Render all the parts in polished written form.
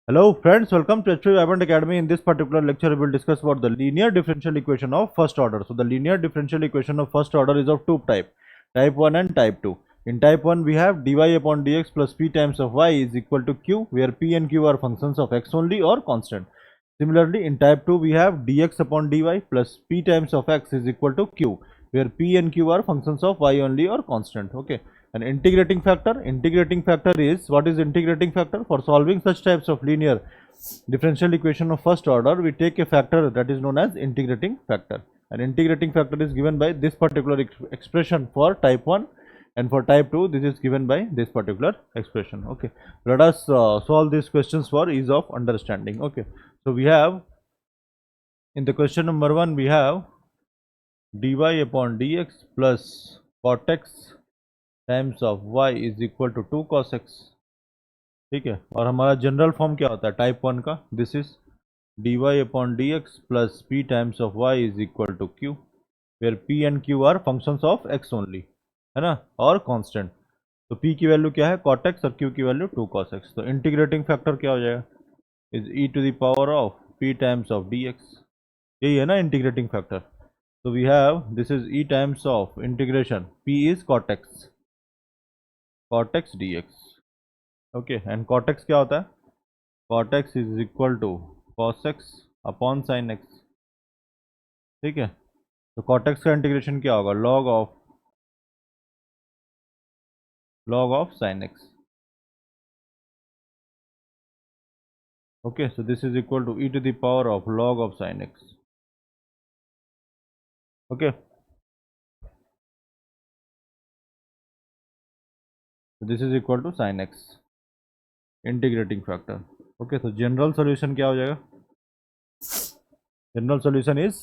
Hello friends, welcome to H3 Vibrant Academy. In this particular lecture, we will discuss about the linear differential equation of first order. So the linear differential equation of first order is of two type 1 and type 2. In type 1, we have dy upon dx plus p times of y is equal to q, where p and q are functions of x only or constant. Similarly, in type 2, we have dx upon dy plus p times of x is equal to q, where p and q are functions of y only or constant. Okay. An integrating factor is, what is integrating factor? For solving such types of linear differential equation of first order, we take a factor that is known as integrating factor. An integrating factor is given by this particular expression for type 1, and for type 2 this is given by this particular expression. Okay, let us solve these questions for ease of understanding. Okay, so we have, in the question number 1, we have dy upon dx plus cot x times of y is equal to 2 cos x. ठीक है, और हमारा general form क्या होता है type 1 का? This is dy upon dx plus p times of y is equal to q, where p and q are functions of x only, है ना, और कांस्टेंट. तो p की वैल्यू क्या है? cot x, और q की वैल्यू 2 cos x. तो इंटीग्रेटिंग फैक्टर क्या हो जाएगा? Is e to the power of p times of dx. यही है ना इंटीग्रेटिंग फैक्टर. तो we have, this is e times of integration p is cot x dx. Okay, and cot x क्या होता है? cot x is equal to cos x upon sin x. ठीक है, तो cot x का integration क्या होगा? log of sin x. Okay, so this is equal to e to the power of log of sin x. Okay, this is equal to sin x integrating factor. Okay, तो general solution क्या हो जाएगा? General solution is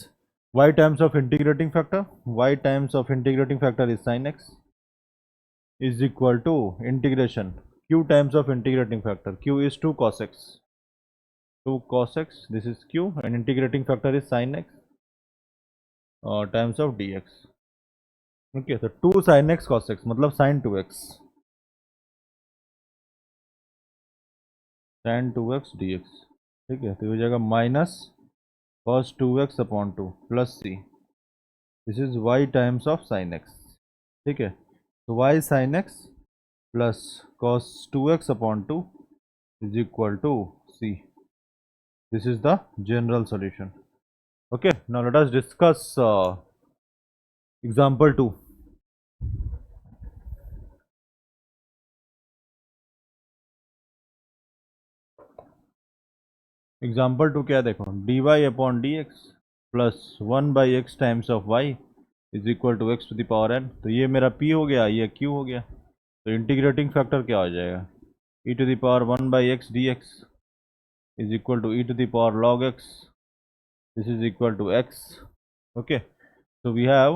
y times of integrating factor, y times of integrating factor is sin x is equal to integration q times of integrating factor. Q is 2 cos x. 2 cos x, this is q, and integrating factor is sin x times of dx. Okay, so 2 sin x cos x मतलब sin 2x, sin 2x dx. ठीक है, तो ये हो जाएगा minus cos 2x upon 2 plus c. This is y times of sin x. ठीक है, तो y sin x plus cos 2x upon 2 is equal to c. This is the general solution. Okay, now let us discuss example 2. Example 2 क्या देखो? dy upon dx plus 1 by x times of y is equal to x to the power n. तो ये मेरा p हो गया, ये q हो गया. तो इंटीग्रेटिंग फैक्टर क्या हो जाएगा? e to the power 1 by x dx is equal to e to the power log x. This is equal to x. Okay, so we have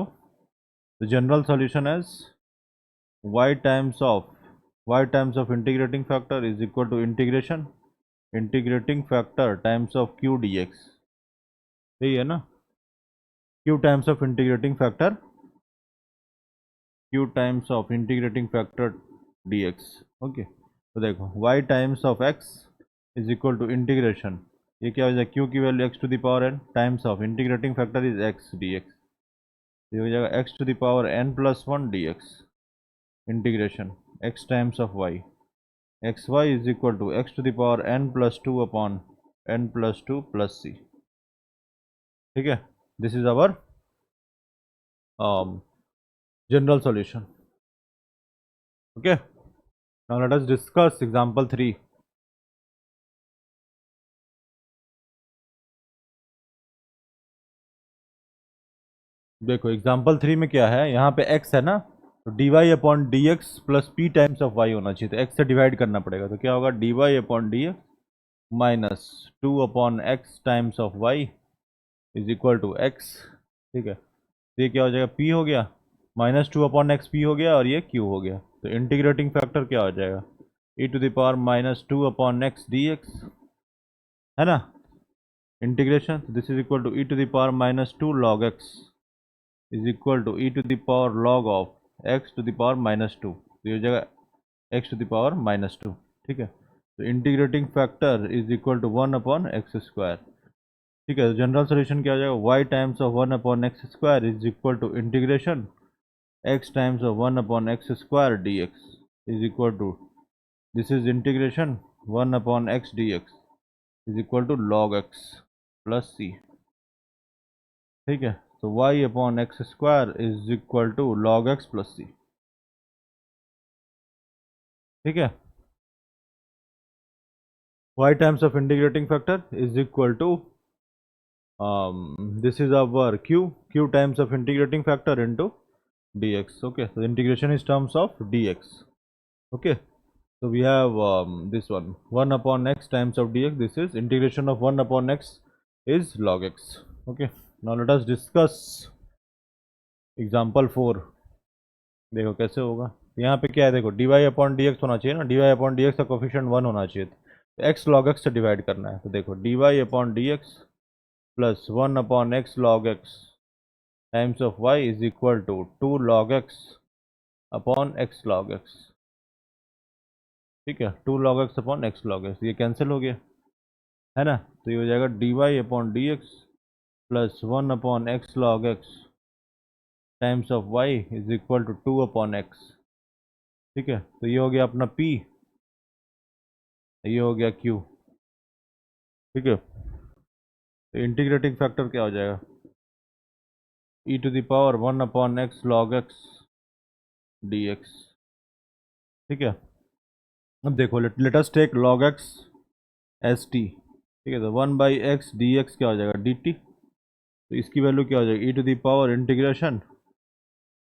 the general solution as y times of integrating factor is equal to integrating factor times of q dx. यही है ना, q times of integrating factor dx. Okay, तो देखो y times of x is equal to integration, ये क्या हो जाएगा? q की value x to the power n times of integrating factor is x dx. ये हो जाएगा x to the power n plus 1 dx integration x times of y. xy is equal to x to the power n plus 2 upon n plus 2 plus c. ठीक है, this is our general solution. Okay, now let us discuss example 3. देखो example 3 में क्या है, यहाँ पे x है ना, तो dy upon D x plus P times of y होना चाहिए. तो x से डिवाइड करना पड़ेगा, तो क्या होगा? dy upon D X minus 2 upon X times of y is equal to x. ठीक है, तो ये क्या हो जाएगा? p हो गया, माइनस 2 अपॉन एक्स पी हो गया, और ये q हो गया. तो इंटीग्रेटिंग फैक्टर क्या हो जाएगा? e to the power minus 2 upon X D X, है ना, integration. This is equal to e to the power minus 2 log X is equal to e to the power log of x to the power minus 2. तो ये हो जाएगा x to the power minus 2. ठीक है, तो integrating factor is equal to 1/x²। ठीक है, general solution क्या हो जाएगा, y times of 1/x² is equal to integration x times of 1/x² dx is equal to, this is integration 1/x dx is equal to log x plus c। ठीक है, तो y/x² is equal to log x plus c। ठीक है, y times of integrating factor is equal to this is our q times of integrating factor into dx. Okay, so the integration is terms of dx. Okay, so we have this one 1/x times of dx. This is integration of 1/x is log x. Okay, now let us discuss example 4. देखो कैसे होगा, यहाँ पे क्या है, देखो dy/dx होना चाहिए ना, dy/dx का कोफिशिएंट 1 होना चाहिए, तो x log x से डिवाइड करना है। तो देखो dy/dx plus 1/x log x times of y is equal to 2 log x upon x log x। ठीक है, 2 log x upon x log x, ये कैंसिल हो गया है ना, तो ये हो जाएगा dy/dx plus 1/x log x times of y is equal to 2/x। ठीक है, तो ये हो गया अपना p, ये हो गया q। ठीक है, तो इंटीग्रेटिंग फैक्टर क्या हो जाएगा, e to the power 1/x log x dx। ठीक है, अब देखो let us take log x as T. ठीक है, तो 1/x dx क्या हो जाएगा, dt। तो इसकी वैल्यू क्या हो जाएगी, e to the power integration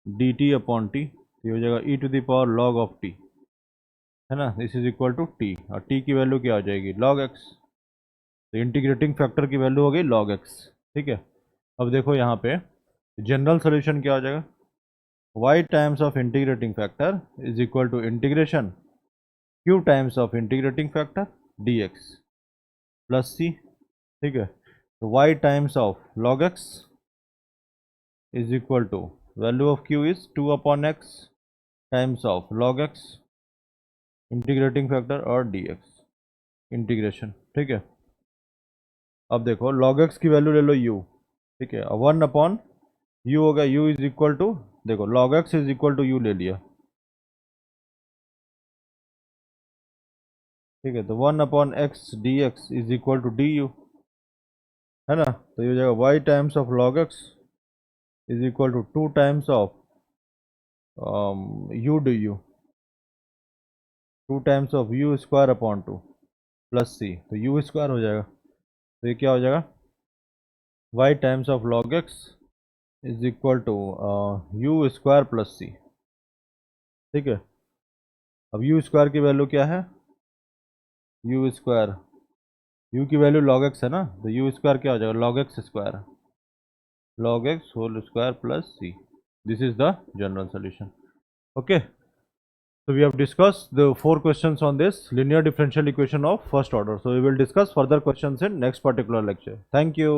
dt upon t, ये हो जाएगा e to the power log of t, है ना, this is equal to t, और t की वैल्यू क्या हो जाएगी, log x। तो इंटीग्रेटिंग फैक्टर की वैल्यू हो गई log x। ठीक है, अब देखो यहाँ पे जनरल सोल्यूशन क्या हो जाएगा, y times of integrating factor is equal to integration q times of integrating factor dx plus c। ठीक है, तो y times of log x is equal to value of q is 2/x times of log x integrating factor और dx integration. ठीक है, अब देखो log x की value ले लो u। ठीक है, 1/u होगा, u इज इक्वल टू, देखो log x is equal to u ले लिया। ठीक है, तो 1/x dx is equal to du, है ना, तो ये हो जाएगा y times of log x is equal to 2 times of u du, 2 times of u square upon 2 plus c, तो u स्क्वायर हो जाएगा, तो ये क्या हो जाएगा, y times of log x is equal to u square plus c। ठीक है, अब u स्क्वायर की वैल्यू क्या है, u स्क्वायर, u की वैल्यू log x है ना, तो u स्क्वायर क्या हो जाएगा, log x square, log x whole square plus c। This is the general solution. Okay, so we have discussed the 4 questions on this linear differential equation of first order. So we will discuss further questions in next particular lecture. Thank you.